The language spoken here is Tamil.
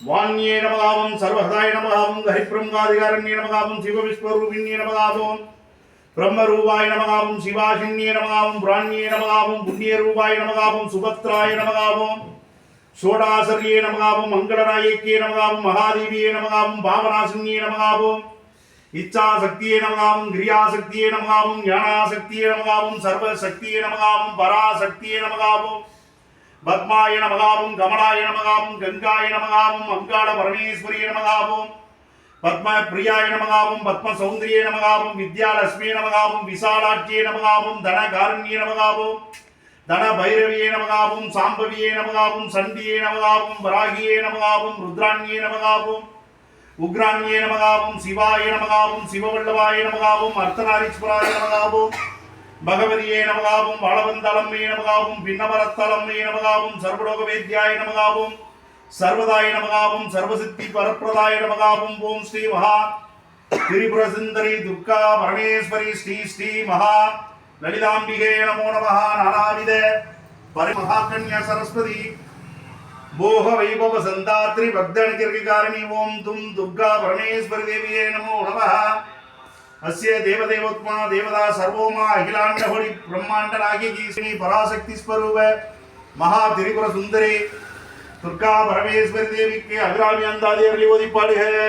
வாண்யே நமகாவும் சர்வஹதாய நமகாவும் ஹரிபிரம்மாதிகாரண்யே நமகாவும் சிவவிஸ்வரூபிண்யே நமகாவும் பிரம்மரூபாய நமகாவும் சிவாசின்யே நமகாவும் புராண்யே நமகாவும் புண்ணியரூபாய நமகாவும் சுபத்ராய நமகாவும் ஷோடாசர்யே நமகாவும் மங்களநாயக்கியே நமகாவும் மகாதேவியே நமகாவும் பாவனாசின்யே நமகாவும் இச்சாசக்தியே நமகாவும் கிரியாசக்தியே நமகாவும் ஞானாசக்தியே நமகாவும் சர்வசக்தியே நமகாவும் பராசக்தியே நமகாவும் பத்மாய நமகாவும் கமலாய நமகாவும் கங்காய நமகாவும் அங்காள பரமேஸ்வரியே நமகாவும் பத்ம பிரியாய நமகாவும் பத்ம சௌந்தரியே நமகாவும் வித்யாலட்சுமியே நமகாவும் விசாலாட்சியே நமகாவும் தனகாரண்யே நமகாவும் தன பைரவியே நமகாவும் சாம்பவியே நமகாவும் சண்டியே நமகாவும் வராகியே நமகாவும் ருத்ராண்யே நமகாவும் உக்ராண்யே நமகாவும் சிவாய நமகாவும் சிவவல்லவாய நமகாவும் அர்த்தநாரீஸ்வராய நமகாவும் பகவதியே நமகாவும் வாழவந்தளம்மே நமகாவும் பின்னமரத்தளம்மே நமகாவும் சர்வலோக வேத்யாய நமகாவும் சர்வதாய நமகாவும் சர்வசித்தி பரப்பிரதாய நமகாவும் ஓம் ஸ்ரீ மகா திரிபுர சுந்தரி துர்கா பரமேஸ்வரி ஸ்ரீ ஸ்ரீ மகா லலிதாம்பிகே நமோ நமः நானாவித பரிமகாகன்யா சரஸ்வதி போக வைபவ சந்தாத்ரி பக்தனிகர்காரிணி ஓம் தும் துர்கா பரமேஸ்வரி தேவியே நமோ நமः अस्य देवदेवोत्मा देवता सर्वोमा अखिलांडहोड़ी ब्रह्मांड नायकी श्री पराशक्ति स्वरूप महा त्रिपुर सुंदरी दुर्गा परमेश्वरी देवी के अग्रामी अंदाजे अगली ओदी पाड़ी है।